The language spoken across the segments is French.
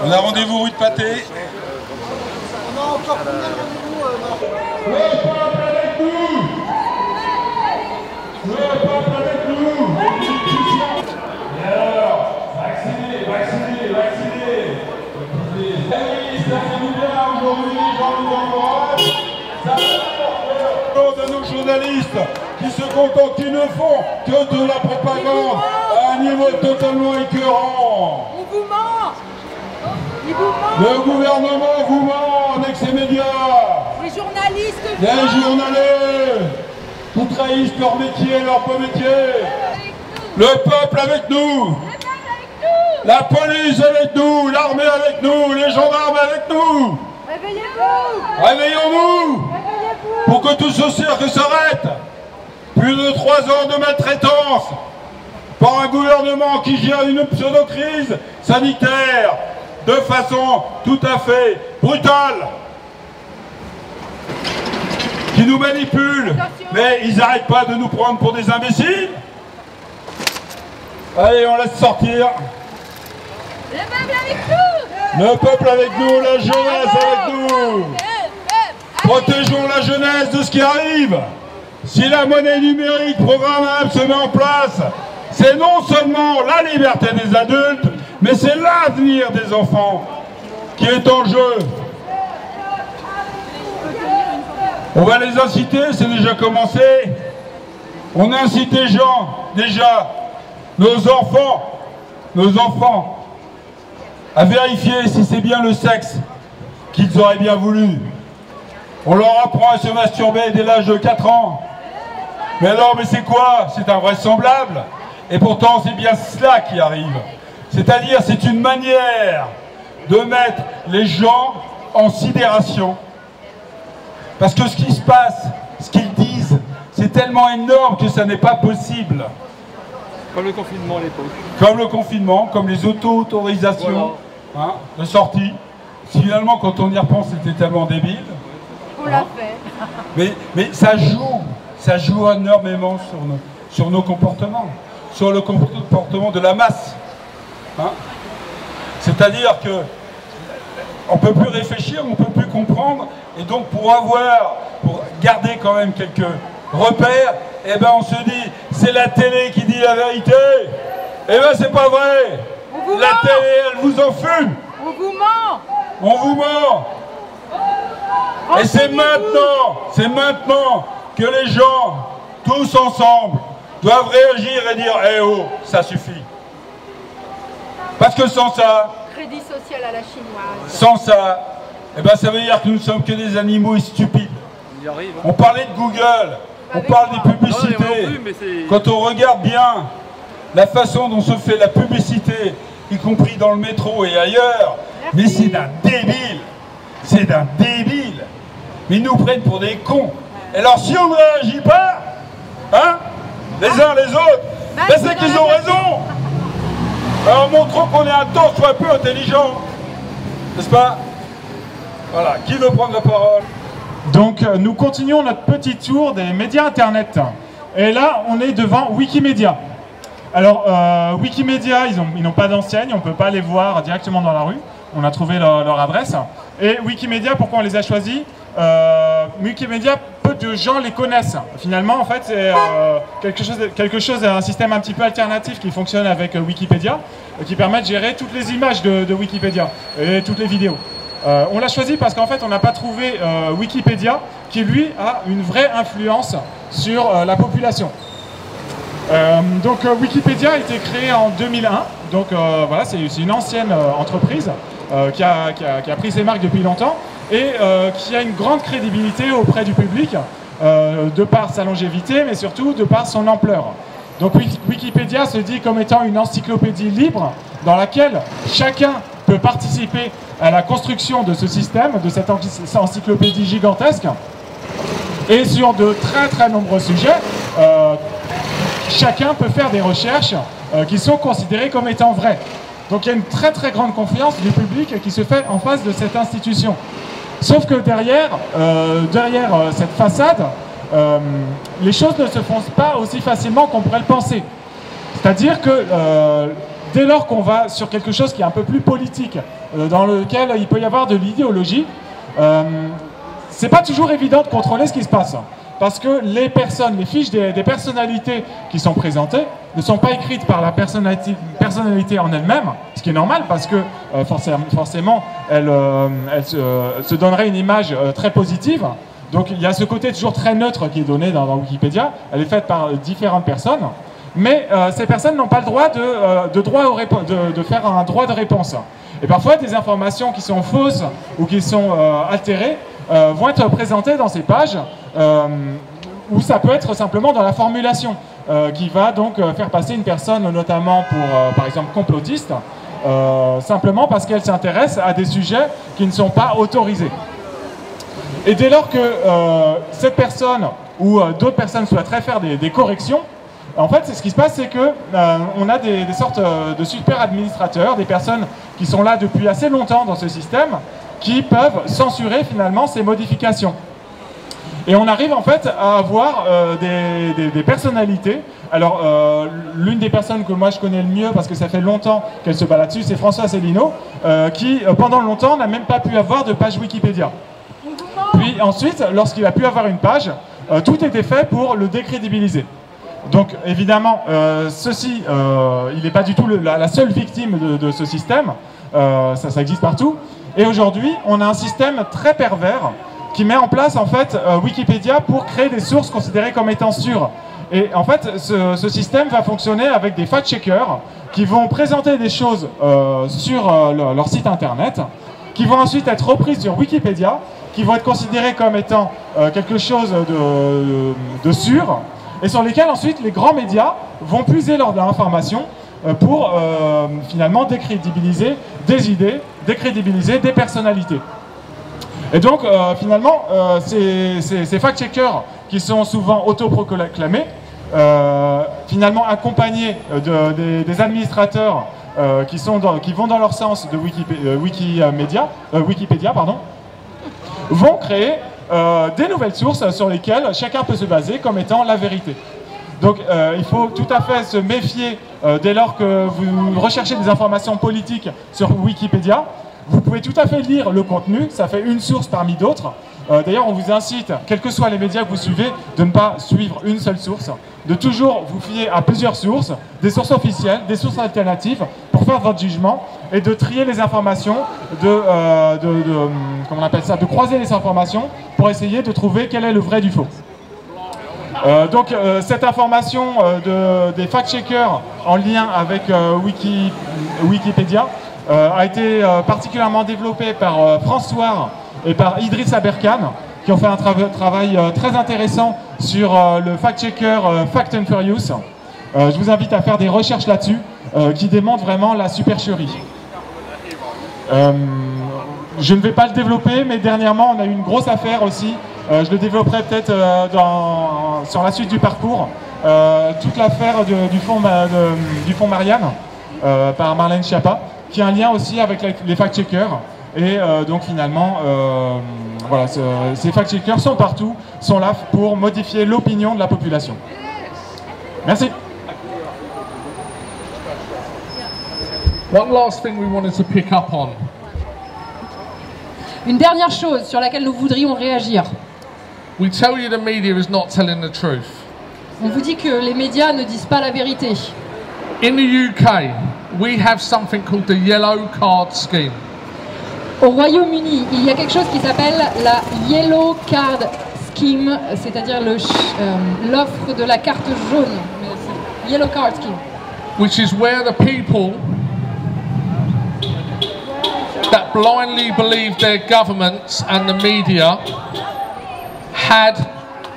On a rendez-vous rue de Pâté. On a encore combien de rendez-vous Le peuple avec nous. Le peuple avec nous. Et alors, vaccinez. Savez-vous bien aujourd'hui, Jean nous encourage. Ça va de nos journalistes qui se contentent, qui ne font que de la propagande à un niveau totalement écœurant. On vous ment. Il vous ment. Le gouvernement vous ment avec ses médias. Les journalistes. Les journalistes qui trahissent leur métier, leur beau métier. Le peuple avec nous. La police avec nous, l'armée avec nous, les gendarmes avec nous. Réveillez-vous. Réveillons-nous pour que tout ce cirque s'arrête. Plus de 3 ans de maltraitance par un gouvernement qui gère une pseudo-crise sanitaire de façon tout à fait brutale, qui nous manipule, mais ils n'arrêtent pas de nous prendre pour des imbéciles. Allez, on laisse sortir. Le peuple avec nous. Le peuple avec nous, la jeunesse avec nous. Protégeons la jeunesse de ce qui arrive. Si la monnaie numérique programmable se met en place, c'est non seulement la liberté des adultes, mais c'est l'avenir des enfants qui est en jeu. On va les inciter, c'est déjà commencé. On incite les gens, déjà, nos enfants, à vérifier si c'est bien le sexe qu'ils auraient bien voulu. On leur apprend à se masturber dès l'âge de 4 ans. Mais alors, mais c'est quoi? C'est invraisemblable. Et pourtant, c'est bien cela qui arrive. C'est-à-dire, c'est une manière de mettre les gens en sidération. Parce que ce qui se passe, ce qu'ils disent, c'est tellement énorme que ça n'est pas possible. Comme le confinement à l'époque. Comme le confinement, comme les auto-autorisations de sortie. Finalement, quand on y repense, c'était tellement débile. On l'a fait. Mais ça joue énormément sur nos comportements, sur le comportement de la masse. C'est-à-dire que on ne peut plus réfléchir, on ne peut plus comprendre, et donc pour garder quand même quelques repères, eh ben on se dit, c'est la télé qui dit la vérité. Eh ben c'est pas vrai. La télé, elle vous enfume. On vous ment. On vous ment. Et c'est maintenant que les gens, tous ensemble, doivent réagir et dire « Eh oh, ça suffit ». Parce que sans ça, Crédit social à la chinoise. sans ça, eh ben ça veut dire que nous ne sommes que des animaux stupides. Il y arrive, hein. On parlait de Google, on parle des publicités. Quand on regarde bien la façon dont se fait la publicité, y compris dans le métro et ailleurs, mais c'est d'un débile. C'est d'un débile. Mais ils nous prennent pour des cons. Et alors si on ne réagit pas, les uns les autres, ben c'est qu'ils ont raison. Alors montrons qu'on est un temps soit peu intelligent. N'est-ce pas? Voilà, qui veut prendre la parole? Donc nous continuons notre petit tour des médias internet. Et là, on est devant Wikimedia. Alors, Wikimedia, ils n'ont pas d'enseigne, on ne peut pas les voir directement dans la rue. On a trouvé leur adresse. Et Wikimedia, pourquoi on les a choisis? Wikimedia, peu de gens les connaissent. Finalement, en fait, c'est un système un petit peu alternatif qui fonctionne avec Wikipédia, qui permet de gérer toutes les images de Wikipédia et toutes les vidéos. On l'a choisi parce qu'en fait, on n'a pas trouvé Wikipédia qui, lui, a une vraie influence sur la population. Donc Wikipédia a été créé en 2001, donc voilà, c'est une ancienne entreprise qui a pris ses marques depuis longtemps et qui a une grande crédibilité auprès du public de par sa longévité, mais surtout de par son ampleur. Donc Wikipédia se dit comme étant une encyclopédie libre dans laquelle chacun peut participer à la construction de ce système, de cette encyclopédie gigantesque, et sur de très nombreux sujets. Chacun peut faire des recherches qui sont considérées comme étant vraies. Donc il y a une très grande confiance du public qui se fait en face de cette institution. Sauf que derrière cette façade, les choses ne se font pas aussi facilement qu'on pourrait le penser. C'est-à-dire que dès lors qu'on va sur quelque chose qui est un peu plus politique, dans lequel il peut y avoir de l'idéologie, c'est pas toujours évident de contrôler ce qui se passe. Parce que les personnes, les fiches des personnalités qui sont présentées ne sont pas écrites par la personnalité en elle-même, ce qui est normal parce que forcément elle se donnerait une image très positive. Donc il y a ce côté toujours très neutre qui est donné dans Wikipédia, elle est faite par différentes personnes, mais ces personnes n'ont pas le droit de faire un droit de réponse. Et parfois des informations qui sont fausses ou qui sont altérées vont être présentées dans ces pages, où ça peut être simplement dans la formulation, qui va donc faire passer une personne notamment pour, par exemple, complotiste, simplement parce qu'elle s'intéresse à des sujets qui ne sont pas autorisés. Et dès lors que cette personne ou d'autres personnes souhaiteraient faire des corrections, en fait, ce qui se passe, c'est que on a des sortes de super administrateurs, des personnes qui sont là depuis assez longtemps dans ce système, qui peuvent censurer finalement ces modifications. Et on arrive en fait à avoir des personnalités. Alors, l'une des personnes que moi je connais le mieux, parce que ça fait longtemps qu'elle se bat là-dessus, c'est François Asselineau, qui pendant longtemps n'a même pas pu avoir de page Wikipédia. Puis ensuite, lorsqu'il a pu avoir une page, tout était fait pour le décrédibiliser. Donc évidemment, il n'est pas du tout la seule victime de ce système, ça existe partout. Et aujourd'hui, on a un système très pervers qui met en place en fait Wikipédia pour créer des sources considérées comme étant sûres. Et en fait, ce système va fonctionner avec des fact-checkers qui vont présenter des choses sur leur site internet, qui vont ensuite être reprises sur Wikipédia, qui vont être considérées comme étant quelque chose de sûr, et sur lesquels ensuite les grands médias vont puiser leur information pour finalement décrédibiliser des idées, décrédibiliser des personnalités. Et donc finalement ces fact-checkers qui sont souvent autoproclamés, finalement accompagnés des administrateurs qui vont dans leur sens de Wikipédia, vont créer des nouvelles sources sur lesquelles chacun peut se baser comme étant la vérité. Donc il faut tout à fait se méfier dès lors que vous recherchez des informations politiques sur Wikipédia. Vous pouvez tout à fait lire le contenu, ça fait une source parmi d'autres. D'ailleurs, on vous incite, quels que soient les médias que vous suivez, de ne pas suivre une seule source, de toujours vous fier à plusieurs sources, des sources officielles, des sources alternatives, pour faire votre jugement, et de trier les informations, comment on appelle ça, de croiser les informations, pour essayer de trouver quel est le vrai du faux. Donc cette information des fact-checkers en lien avec Wikipédia a été particulièrement développée par François et par Idriss Aberkan, qui ont fait un travail très intéressant sur le fact-checker Fact and Furious. Je vous invite à faire des recherches là-dessus, qui démontrent vraiment la supercherie. Je ne vais pas le développer, mais dernièrement on a eu une grosse affaire aussi. Je le développerai peut-être sur la suite du parcours. Toute l'affaire du fonds Marianne par Marlène Schiappa, qui a un lien aussi avec les fact-checkers. Et donc finalement, voilà, ces fact-checkers sont partout, sont là pour modifier l'opinion de la population. Merci. One last thing we wanted to pick up on. Une dernière chose sur laquelle nous voudrions réagir. We tell you the media is not telling the truth. On vous dit que les médias ne disent pas la vérité. In the UK, we have something called the Yellow Card Scheme. Au Royaume-Uni, il y a quelque chose qui s'appelle la Yellow Card Scheme, c'est-à-dire l'offre de la carte jaune. Yellow Card Scheme. Which is where the people that blindly believed their governments and the media had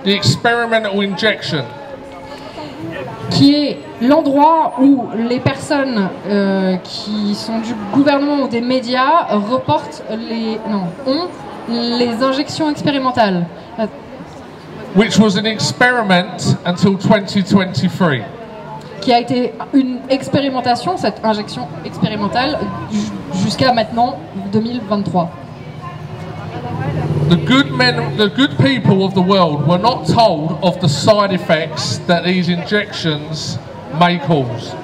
the experimental injection. Qui est l'endroit où les personnes qui sont du gouvernement ou des médias ont les injections expérimentales. Which was an experiment until 2023. Qui a été une expérimentation, cette injection expérimentale, jusqu'à maintenant, 2023. The good people of the world were not told of the side effects that these injections may cause.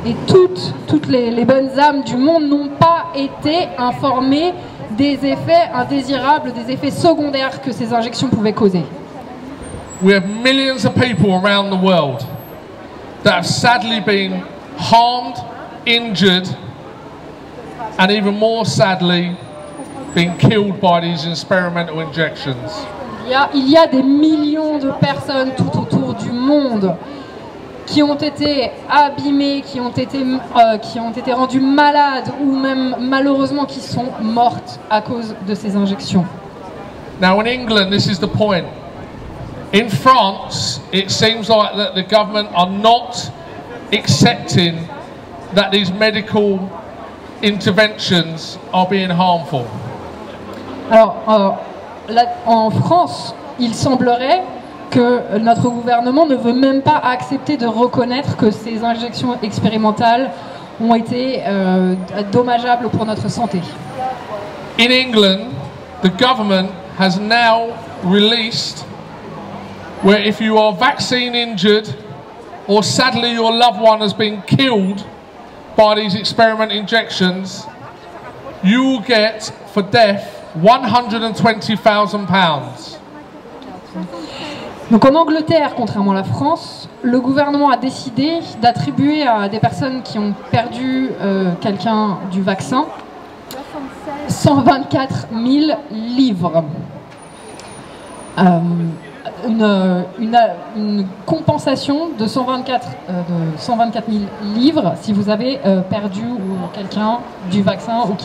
Et toutes les bonnes âmes du monde n'ont pas été informées des effets indésirables, des effets secondaires que ces injections pouvaient causer. We have millions of people around the world that have sadly been harmed, injured, and even more sadly, been killed by these experimental injections. Il y a des millions de personnes tout autour du monde qui ont été abîmées, qui ont été rendues malades ou même malheureusement qui sont mortes à cause de ces injections. Now in England, this is the point. In France, it seems like that the government are not accepting that these medical interventions are being harmful. Alors, en France, il semblerait que notre gouvernement ne veut même pas accepter de reconnaître que ces injections expérimentales ont été dommageables pour notre santé. In England, the government has now released where if you are vaccine injured or sadly your loved one has been killed by these experiment injections, you will get for death £120,000. Donc en Angleterre, contrairement à la France, le gouvernement a décidé d'attribuer à des personnes qui ont perdu quelqu'un du vaccin 124 000 livres. Une compensation de 124 000 livres si vous avez perdu quelqu'un du vaccin ou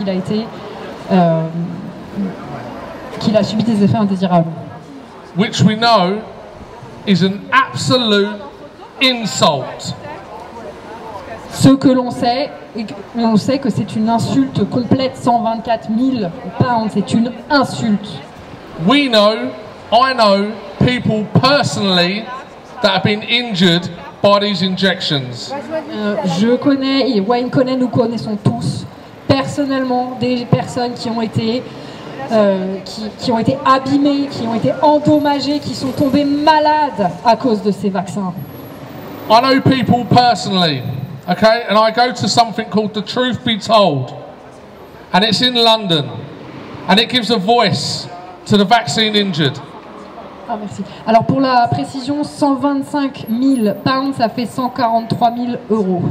qu'il a subi des effets indésirables. Which we know is an absolute insult. Ce que l'on sait, on sait que c'est une insulte complète. 124 000 pounds, c'est une insulte. I know people personally that have been injured by these injections. Je connais, et Wayne connaît, nous connaissons tous personnellement des personnes qui ont été abîmées, qui ont été endommagées, qui sont tombées malades à cause de ces vaccins. I know people personally, okay, and I go to something called The Truth Be Told, and it's in London, and it gives a voice to the vaccine injured. Ah, merci. Alors pour la précision, 125 000 pounds, ça fait 143 000 euros.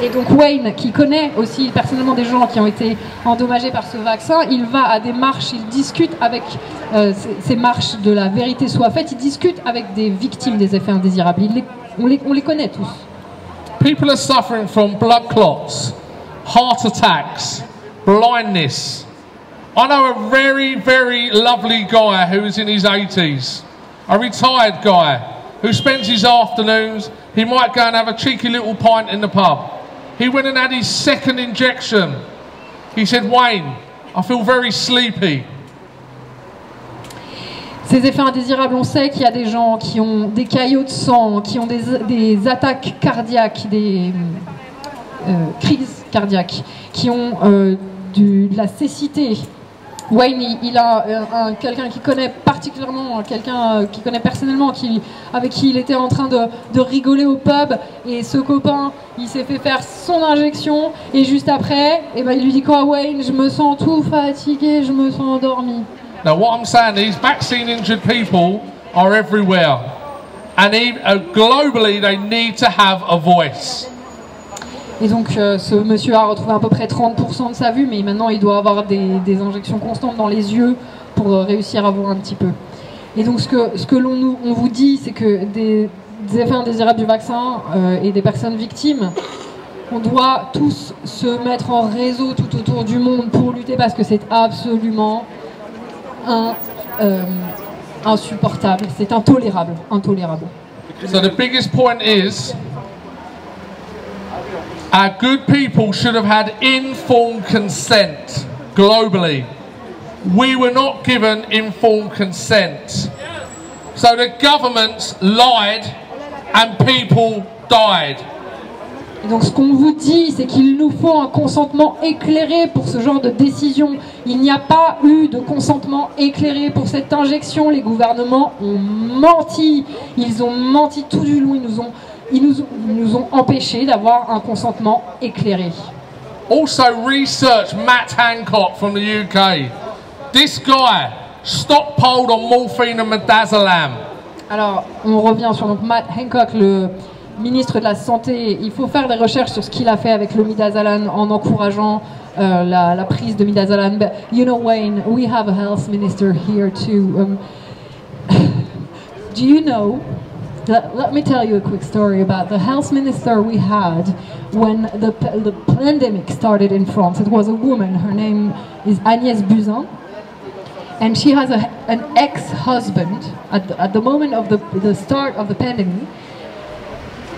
Et donc Wayne, qui connaît aussi personnellement des gens qui ont été endommagés par ce vaccin, il va à des marches, il discute avec ces marches de la vérité soit faite, il discute avec des victimes des effets indésirables. On les connaît tous. People are suffering from blood clots, heart attacks, blindness. I know a very, very lovely guy who is in his 80s, a retired guy who spends his afternoons, he might go and have a cheeky little pint in the pub. He went and had his second injection. He said, Wayne, I feel very sleepy. Ces effets indésirables, on sait qu'il y a des gens qui ont des caillots de sang, qui ont des attaques cardiaques, des crises cardiaques, qui ont de la cécité. Wayne, il a quelqu'un qui connaît particulièrement, quelqu'un qui connaît personnellement, avec qui il était en train de rigoler au pub, et ce copain, il s'est fait faire son injection, et juste après, il lui dit quoi, Wayne, je me sens tout fatigué, je me sens endormi. Now what I'm saying, these vaccine injured people are everywhere, and globally they need to have a voice. Et donc ce monsieur a retrouvé à peu près 30% de sa vue, mais maintenant il doit avoir des injections constantes dans les yeux pour réussir à voir un petit peu. Et donc ce que on vous dit, c'est que des effets indésirables du vaccin et des personnes victimes, on doit tous se mettre en réseau tout autour du monde pour lutter, parce que c'est absolument insupportable, c'est intolérable. So the biggest point is, our good people should have had informed consent globally. We were not given informed consent. So the governments lied and people died. Et donc ce qu'on vous dit, c'est qu'il nous faut un consentement éclairé pour ce genre de décision. Il n'y a pas eu de consentement éclairé pour cette injection. Les gouvernements ont menti. Ils ont menti tout du long. Ils nous ont ils nous ont empêchés d'avoir un consentement éclairé. Also research Matt Hancock from the UK. This guy stockpiled on morphine and midazolam. Alors, on revient sur donc Matt Hancock, le ministre de la Santé. Il faut faire des recherches sur ce qu'il a fait avec le midazolam en encourageant la prise de midazolam. But you know, Wayne, we have a health minister here too. Do you know? Let me tell you a quick story about the health minister we had when the pandemic started in France. It was a woman. Her name is Agnès Buzyn. And she has an ex-husband at the moment of the start of the pandemic.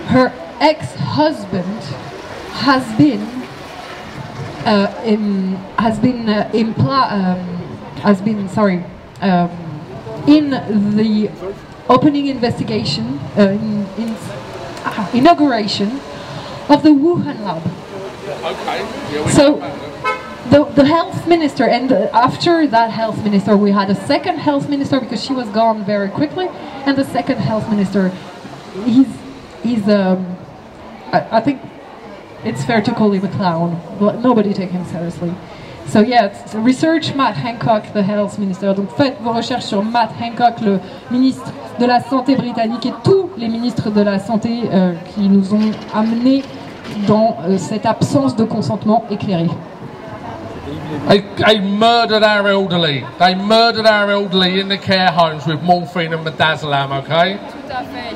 Her ex-husband has been in the opening investigation, inauguration of the Wuhan lab. Okay. Yeah, So the health minister, and after that health minister, we had a second health minister because she was gone very quickly, and the second health minister, I think it's fair to call him a clown, but nobody take him seriously. So yeah, research Matt Hancock, the health minister. Donc faites vos recherches sur Matt Hancock, le ministre de la Santé britannique, et tous les ministres de la Santé qui nous ont amenés dans cette absence de consentement éclairé. They murdered our elderly. They murdered our elderly in the care homes with morphine and midazolam, okay? Tout à fait.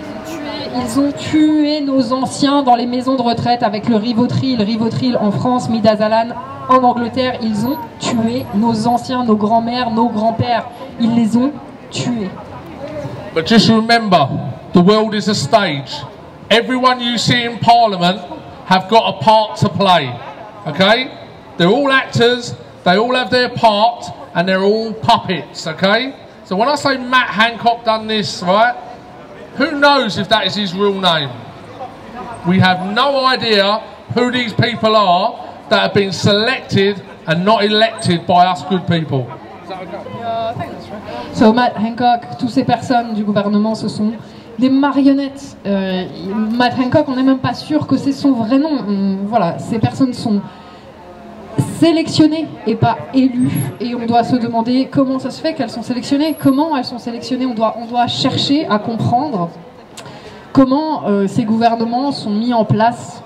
Ils ont tué nos anciens dans les maisons de retraite avec le Rivotril. Rivotril en France, midazolam en Angleterre. Ils ont tué nos anciens, nos grands-mères, nos grands-pères. Ils les ont tués. But just remember, the world is a stage. Everyone you see in Parliament have got a part to play, okay? They're all actors, they all have their part, and they're all puppets, okay? So when I say Matt Hancock done this, right, who knows if that is his real name? We have no idea who these people are that have been selected and not elected by us good people. So Matt Hancock, toutes ces personnes du gouvernement, ce sont des marionnettes. Matt Hancock, on n'est même pas sûr que c'est son vrai nom. Voilà, ces personnes sont sélectionnées et pas élues, et on doit se demander comment ça se fait qu'elles sont sélectionnées, comment elles sont sélectionnées. On doit chercher à comprendre comment ces gouvernements sont mis en place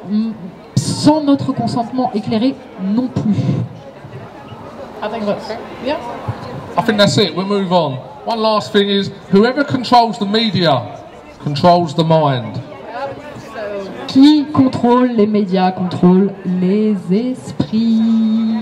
sans notre consentement éclairé non plus. I think that's it, we'll move on. One last thing is, whoever controls the media controls the mind. Qui contrôle les médias contrôle les esprits.